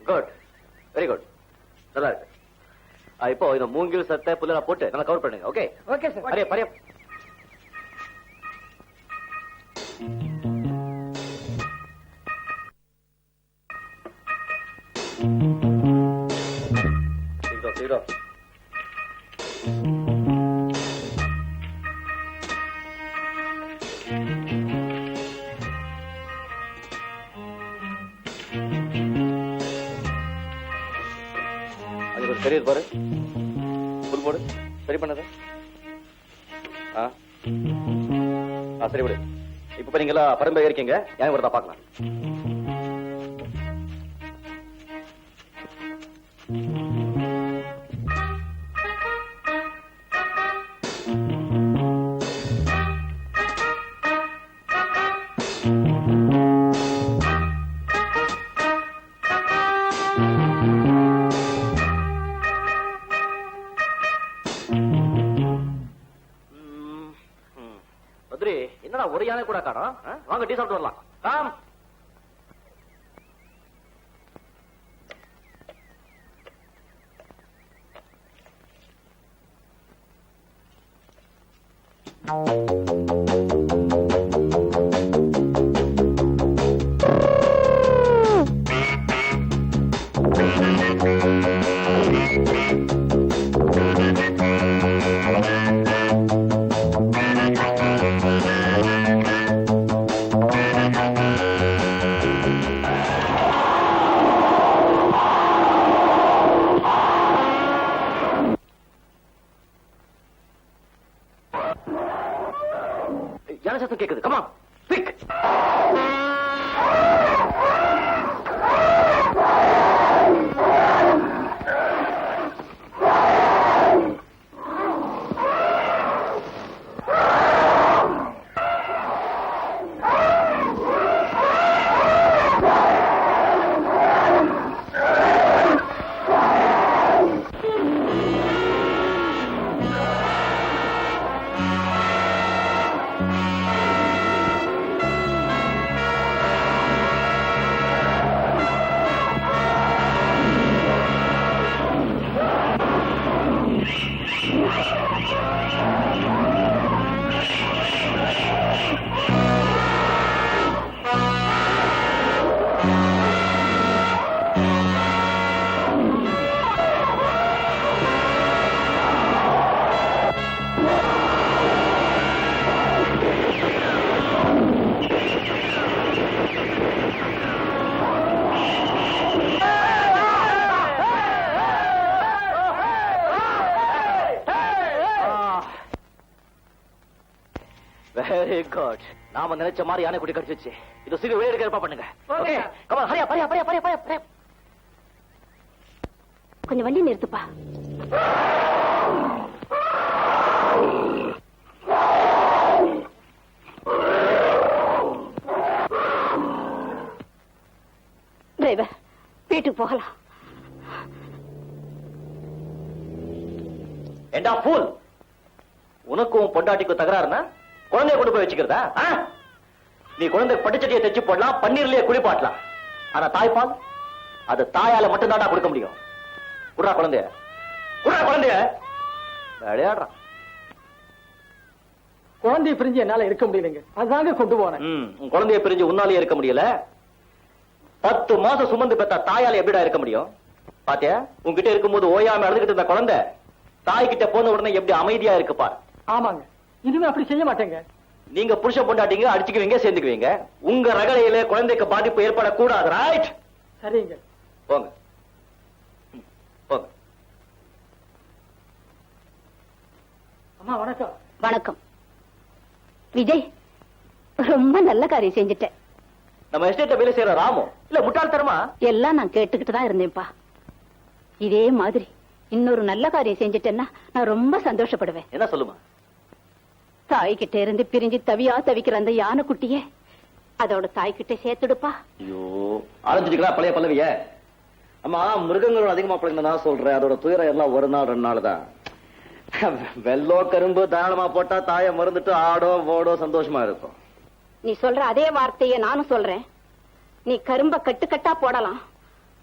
Good, very good, நல்லா இருக்கு. இப்போ இந்த மூங்கில் சத்தை புல்லெல்லாம் போட்டு நல்லா கவர் பண்ணுங்க. Okay okay sir. பரையா பரையா. சீக்கிரம் சீக்கிரம். தெரியுது பாரு, புல் போடு. சரி பண்ணத. சரி விடு. இப்ப நீங்களா பரம்பரை இருக்கீங்க, ஏன் வரதா பாக்கலாம். என்னடா ஒரு யானை கூட காணோம். வாங்க டீ சாப்பிட்டு வரலாம். காம். யானை சத்தம் கேக்குது. கமா பிக். Very good. நாம நினைச்ச மாதிரி யானை குட்டி கடிச்சிச்சு. இது சீக்கிரம் வெளியே எடுக்க ஏற்பாடு பண்ணுங்க. ஓகே கமான் ஹரியா பரியா பரியா பரியா பரியா. கொஞ்சம் வண்டி நிறுத்துப்பா. டிரைவர் வீட்டுக்கு போகலாம். ஏண்டா ஃபூல், உனக்கும் பொண்டாட்டிக்கும் தகராறுனா குழந்தைய கொண்டு போய் வச்சுக்கிறதா? நீ குழந்தை பட்டுச்சட்டியை தைச்சு போடலாம், பன்னீர்லயே குளிப்பாட்டலாம். ஆனா தாய்ப்பால் அது தாயால மட்டும்தான்டா கொடுக்க முடியும். குடுறா குழந்தைய, குடுறா குழந்தைய. விளையாடுறான். குழந்தைய பிரிஞ்சு என்னால இருக்க முடியலைங்க, அதாங்க கொண்டு போனேன். உன் குழந்தைய பிரிஞ்சு உன்னாலே இருக்க முடியல. 10 மாசம் சுமந்து பெற்ற தாயால எப்படிடா இருக்க முடியும்? பாத்தியா, உன்கிட்ட இருக்கும்போது ஓயாம அழுதுகிட்டு இருந்த குழந்தை தாய்கிட்ட போன உடனே எப்படி அமைதியா இருக்கு பாரு. ஆமாங்க, இனிமே அப்படி செய்ய மாட்டேங்க. நீங்க புருஷன் பொண்டாட்டிங்க, அடிச்சுக்குவீங்க, சேர்ந்துக்குவீங்க. உங்க ரகளையில குழந்தைக்கு பாதிப்பு ஏற்படக்கூடாது. ரைட்? சரிங்க. போங்க போங்க. அம்மா வணக்கம். வணக்கம். விஜய், ரொம்ப நல்ல காரியம் செஞ்சுட்டேன். நம்ம எஸ்டேட்ல வேலை செய்யற ராமு இல்ல முட்டாள்தனமா? எல்லாம் நான் கேட்டுக்கிட்டு தான் இருந்தேன்ப்பா. இதே மாதிரி இன்னொரு நல்ல காரியம் செஞ்சுட்டேன்னா நான் ரொம்ப சந்தோஷப்படுவேன். என்ன சொல்லுமா? தாய்கிட்ட இருந்து பிரிஞ்சு தவியா தவிக்கிற அந்த யானை குட்டிய அதோட தாய்கிட்ட சேர்த்துடுப்பா. ஐயோ, ஆரம்பிச்சுக்கலாம் பழைய பல்லவிய. அம்மா, மிருகங்களோட அதிகமா பழகினா சொல்றேன், அதோட துயரம் எல்லாம் ஒரு நாள் 2 நாள் தான். வெள்ளோ கரும்பு தாராளமா போட்டா தாயை மறந்துட்டு ஆடோ ஓடோ சந்தோஷமா இருக்கும். நீ சொல்ற அதே வார்த்தையை நானும் சொல்றேன். நீ கரும்ப கட்டுக்கட்டா போடலாம்,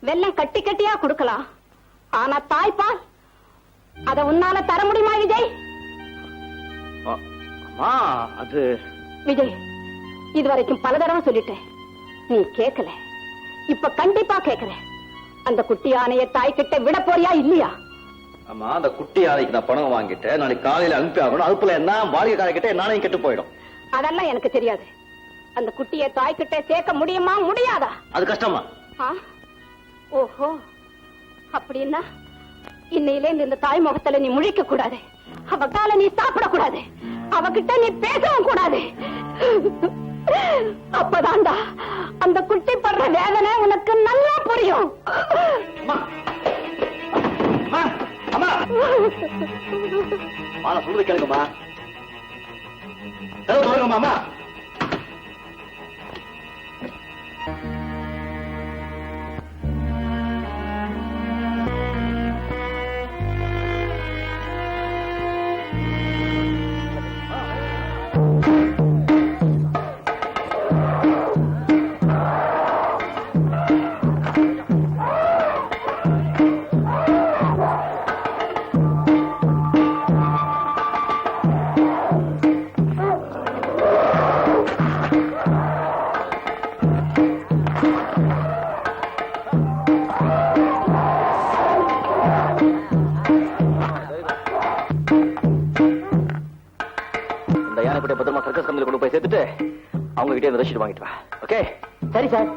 வெல்லம் கட்டி கட்டியா கொடுக்கலாம். ஆனா தாய்ப்பால் அத உன்னால தர முடியுமா விஜய்? அம்மா அது விஜய், இதுவரைக்கும் பல தடவை சொல்லிட்டேன், நீ கேட்கல. இப்ப கண்டிப்பா கேட்கல. அந்த குட்டி யானைய தாய்கிட்ட விட போறியா இல்லையா? அம்மா, அந்த குட்டி யானைக்கு நான் பணம் வாங்கிட்டேன், நாளைக்கு காலையில அனுப்பி ஆகணும். அதுக்குள்ள என்ன வாடகை காலைக்கிட்ட நாளையும் கெட்டு போயிடும். அதெல்லாம் எனக்கு தெரியாது. அந்த குட்டியை தாய்கிட்ட சேர்க்க முடியுமா முடியாதா? அது கஷ்டமா? ஓஹோ, அப்படின்னா இன்னையில இந்த தாய் முகத்துல நீ முழிக்க கூடாது, அவ கால நீ சாப்பிட கூடாது, அவகிட்ட நீ பேசவும் கூடாது. அப்பதான்டா அந்த குட்டி படுற வேதனை உனக்கு நல்லா புரியும். சொல்றது கேளுங்கம்மா. சொல்லுங்கம்மா. பத்திரமா சர்க்கஸ் கம்பெனில கொண்டு போய் சேர்த்துட்டு அவங்க கிட்டே ரசீது வாங்கிட்டு வா. ஓகே? சரி சார்.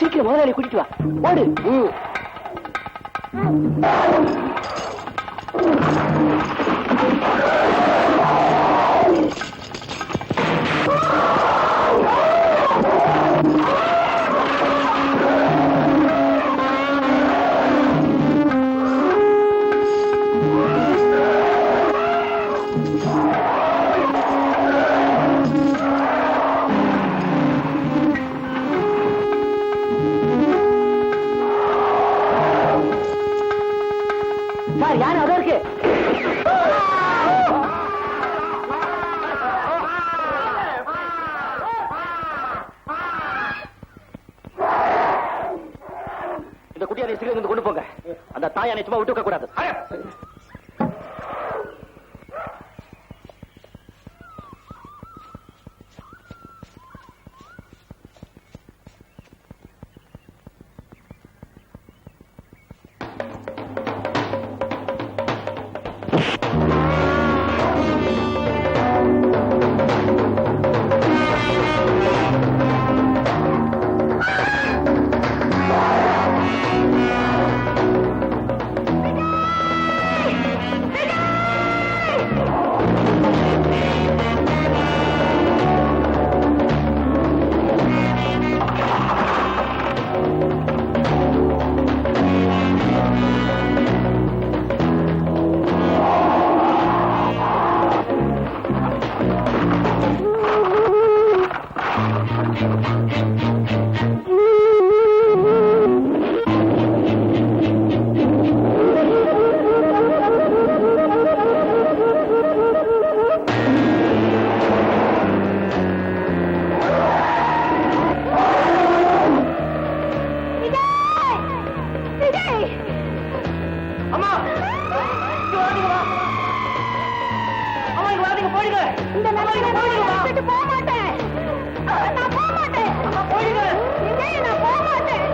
சீக்கிரம் முதலாளி கூட்டிட்டு வா. ஓடு. சார், யாரு அதோ இருக்கு? இந்த குட்டியானை சீக்கிரம் கொண்டு போங்க. அந்த தாயானை சும்மா விட்டு வைக்க கூடாது. இந்த நிலையில நான் போக மாட்டேன். நான் போக மாட்டேன். விஜய், நான் போக மாட்டேன்.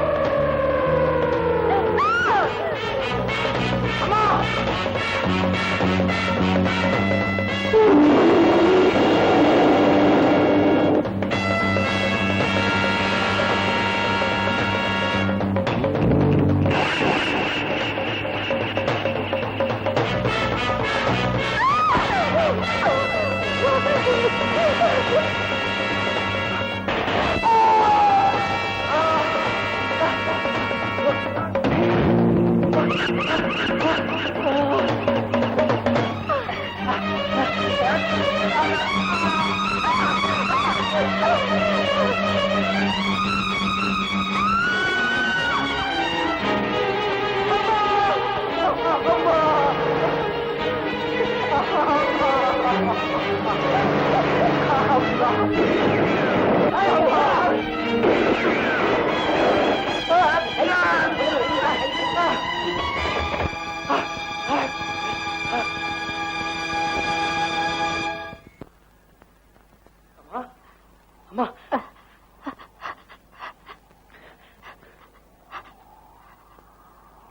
அம்மா அம்மா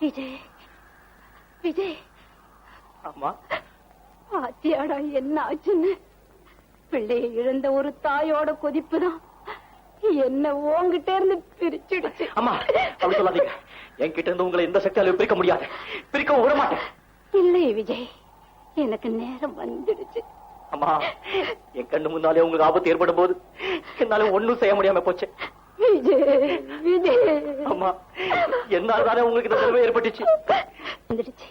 விஜய், விஜய், அம்மா ஆத்தியாடா என்ன ஆச்சுன்னு. பிள்ளையை இழந்த ஒரு தாயோட கொதிப்புதான் என்ன உன்கிட்ட இருந்து பிரிச்சிடுச்சு. அம்மா அப்படி சொல்லாதீங்க. என்கிட்ட இருந்து உங்களை எந்த சக்தியாலையும் பிரிக்க முடியாது. பிரிக்கவும் விட மாட்டேன். இல்லை விஜய், எனக்கு நேரம் வந்துடுச்சு. அம்மா என் கண்ணு முன்னாலே உங்களுக்கு ஆபத்து ஏற்படும் போது என்னால ஒண்ணும் செய்ய முடியாம போச்சு. விஜய், விஜய். அம்மா என்னால தானே உங்களுக்கு இந்த நிலைமை ஏற்பட்டுச்சு. வந்துடுச்சு.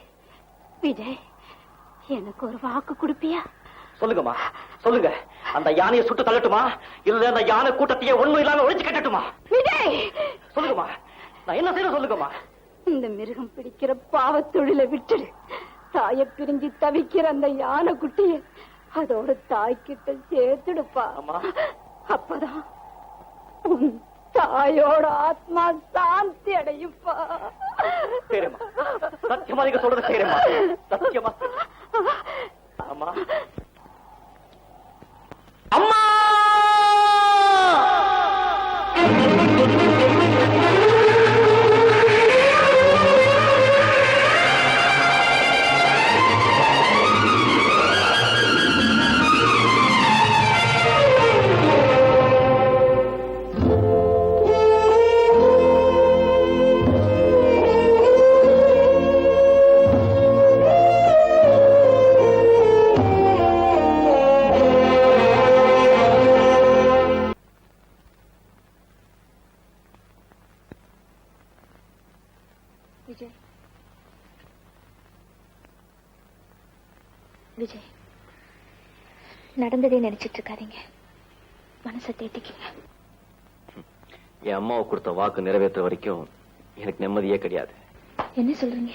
விஜய், எனக்கு ஒரு வாக்கு கொடுப்பியா? சொல்லுங்கம்மா சொல்லுங்க. அந்த யானையை சுட்டு தள்ளட்டுமா இல்ல அந்த யானை கூட்டத்தையே ஒண்ணும் இல்லாம ஒழிச்சு கட்டட்டுமா? விஜய், சொல்லுங்கம்மா. நான் என்ன செய்ய சொல்லுங்கம்மா. இந்த மிருகம் பிடிக்கிற பாவத்தொழிலை விட்டுடு. தாயை பிரிஞ்சு தவிக்கிற அந்த யானை குட்டிய அதோட தாய்கிட்ட சேர்த்துடுப்பா. அம்மா அப்பதான் உன் தாயோட ஆத்மா சாந்தி அடையுப்பா. சரிம்மா, சத்தியமா நீங்க சொல்றது செய்யறேம்மா. சத்தியமா. அம்மா அம்மா விஜய், விஜய், நடந்ததே நினைச்சிட்டு இருக்காதீங்க. மனசை தேத்திக்கீங்க. என் அம்மாவை கொடுத்த வாக்கு நிறைவேற்ற வரைக்கும் எனக்கு நிம்மதியே கிடையாது. என்ன சொல்றீங்க?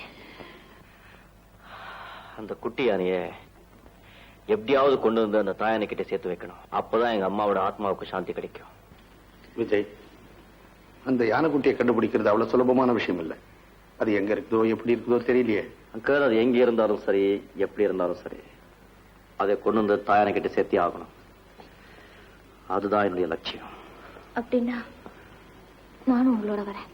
அந்த குட்டி யானைய எப்படியாவது கொண்டு வந்து அந்த தாயானை கிட்ட சேர்த்து வைக்கணும். அப்பதான் எங்க அம்மாவோட ஆத்மாவுக்கு சாந்தி கிடைக்கும். விஜய், அந்த யானைக்குட்டியை கண்டுபிடிக்கிறது அவ்வளவு சுலபமான விஷயம் இல்லை. அது எங்க இருக்குதோ எப்படி இருக்குதோ தெரியலையே. அங்கிள், அது எங்க இருந்தாலும் சரி எப்படி இருந்தாலும் சரி அதை கொண்டு வந்து தாயானை கிட்ட சேர்த்தே ஆகணும். அதுதான் என்னுடைய லட்சியம். அப்படின்னா நானும் உங்களோட வரேன்.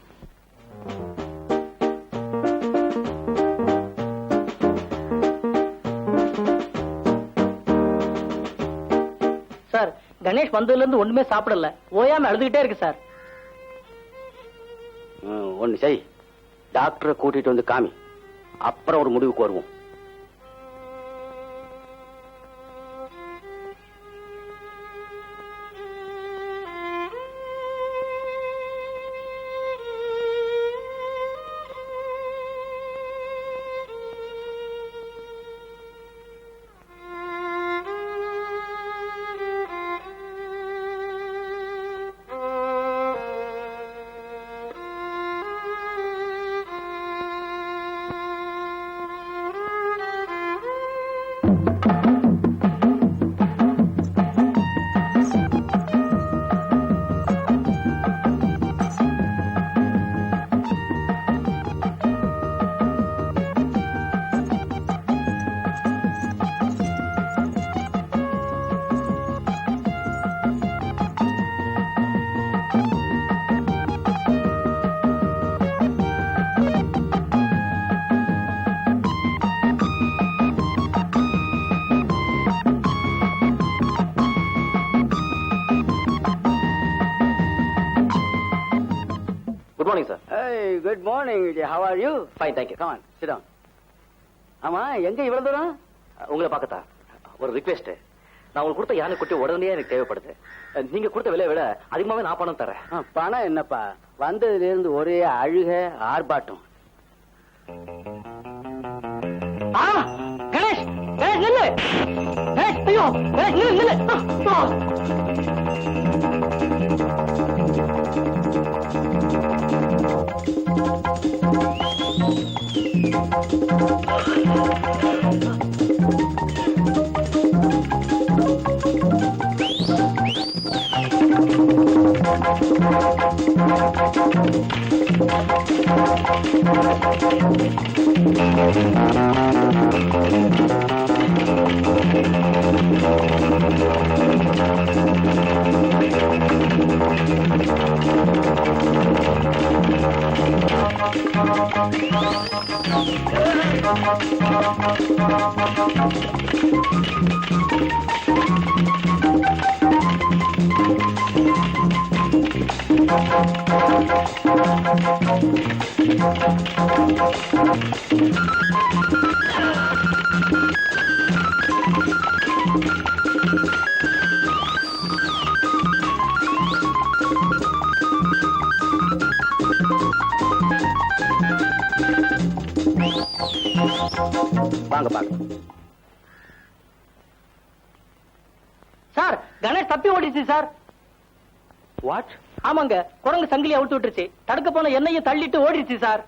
சார், கணேஷ் வந்ததுல இருந்து ஒண்ணுமே சாப்பிடல. ஓயாம அழுதுகிட்டே இருக்கு சார். ஒண்ணு செய், டாக்டரை கூட்டிட்டு வந்து காமி, அப்புறம் ஒரு முடிவுக்கு வருவோம். Morning sir. Hey, good morning, Vijay. How are you? Fine, thank you. Come on, sit down. ஆமா, எங்க இவ்வளவு தூரம்? உங்களை பார்க்கத்தா ஒரு ரிக்வெஸ்ட். நான் உங்களுக்கு கொடுத்த யானை குட்டி உடனே எனக்கு தேவைப்படுது. நீங்க கொடுத்த விலை விட அதிகமாவே நான் பணம் தரேன். பணம் என்னப்பா, வந்ததுல இருந்து ஒரே அழுக ஆர்ப்பாட்டம். கணேஷ் கணேஷ் நில்லு. கணேஷ் ஐயோ கணேஷ் நில்லு நில்லு. வாங்க பாக்க. சார் கணேஷ் தப்பி ஓடிச்சு சார். வாட்? ஆமாங்க, குரங்கு சங்கிலி அவுத்து விட்டுருச்சு. தடுக்க போன எண்ணெயை தள்ளிட்டு ஓடிடுச்சு சார்.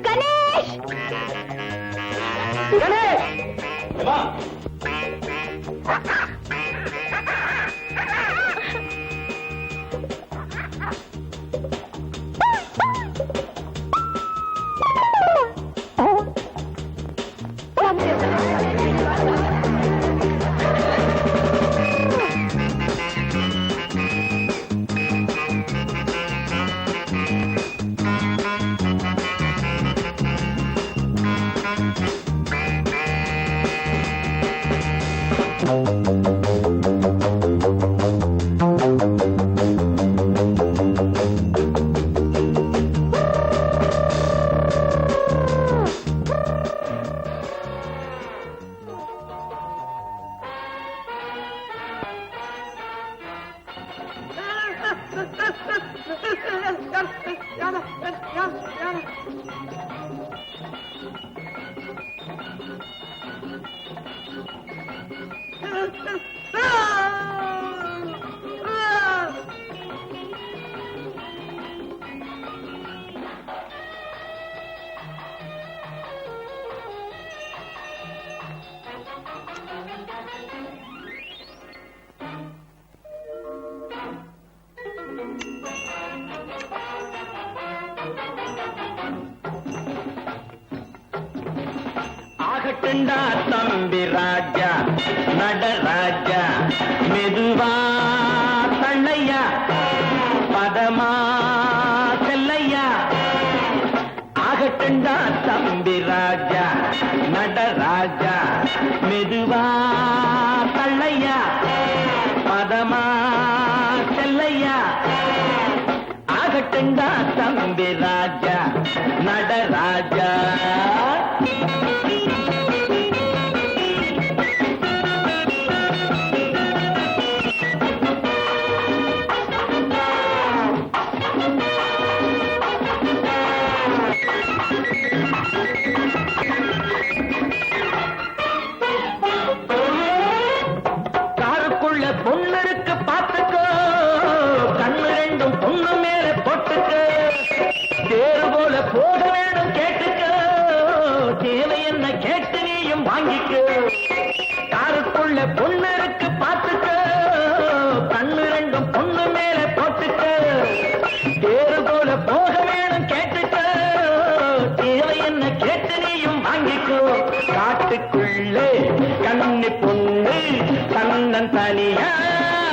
கணேஷ் ஆகட்டுண்டா தம்பி ராஜா நடராஜா மெதுவா தள்ளையா பதமா செல்லையா. ஆகட்டுண்டா தம்பி ராஜா நடராஜா மெதுவா தள்ளையா பதமா செல்லையா. ஆகட்டுண்டா தம்பி ராஜா நடராஜா. பொண்ணுக்கு பார்த்துக்கோ, கண்ணு ரெண்டும் பொண்ணு மேல போட்டுக்கோ, தேறு போல போக வேணும் கேட்டுக்கோ, தேவை என்ன கேட்டு நீயும் வாங்கிக்கோ. காருக்குள்ள பொண்ணுக்கு பார்த்துக்கோ, கண்ணு ரெண்டும் பொண்ணு மேல போட்டுக்கோ, தேறு போல போக வேணும் கேட்டுக்கோ, தேவை என்ன கேட்டு நீயும் வாங்கிக்கோ. காட்டுக்குள்ளே கண்ணி பொண்ணு கண்ணன் தனியா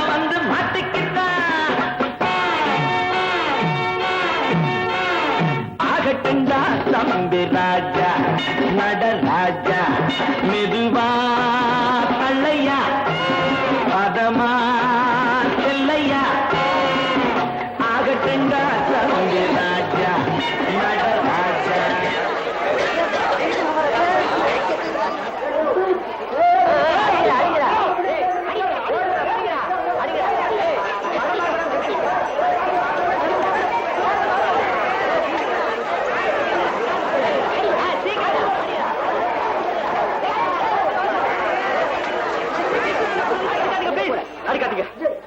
வந்து மாட்டிக்கிட்டா. தம்பி ராஜா நடராஜா மெதுவா தள்ளையா பதமா செல்லையா ஆகட்டுண்டா தம்பி ராஜா நடராஜா.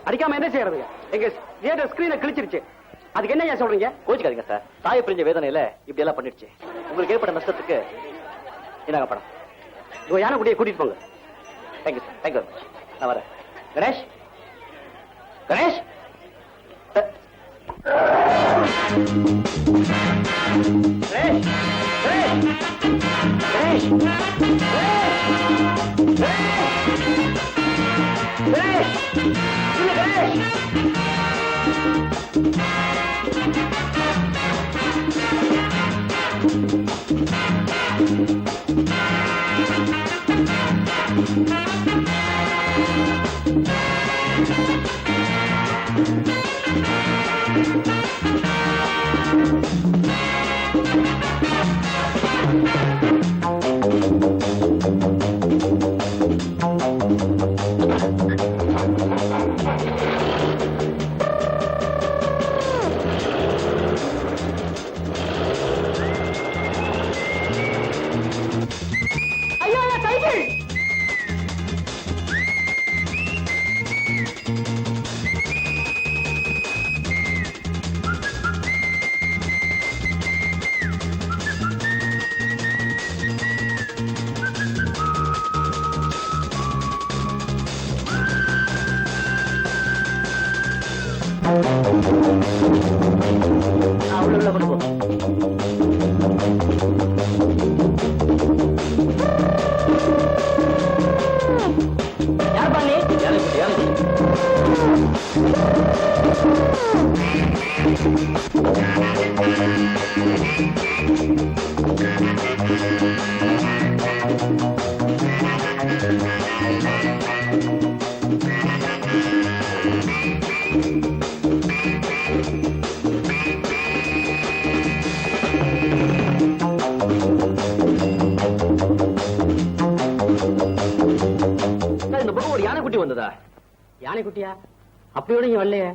அடிக்காம என்ன செய்யறது? எங்க தியேட்டர் ஸ்கிரீனை கிழிச்சிருச்சு. அதுக்கு என்ன சொல்றீங்க? கோச்சுக்காதீங்க சார், தாயை பிரிஞ்ச வேதனையில இப்படி எல்லாம் பண்ணிடுச்சு. உங்களுக்கு ஏற்பட்ட நஷ்டத்துக்கு என்னங்க படம்? யானைக்குட்டியை கூட்டிட்டு போங்க. Thank you sir, thank you very much. நான் வரேன். கணேஷ், கணேஷ். கணேஷ், கணேஷ், கணேஷ், கணேஷ், கணேஷ். உள்ள கொண்டு போ. யார் பண்ணி? இந்த பக்கம் ஒரு யானைக்குட்டி வந்ததா? யானைக்குட்டியா? அப்படியோட இங்க வரலையே.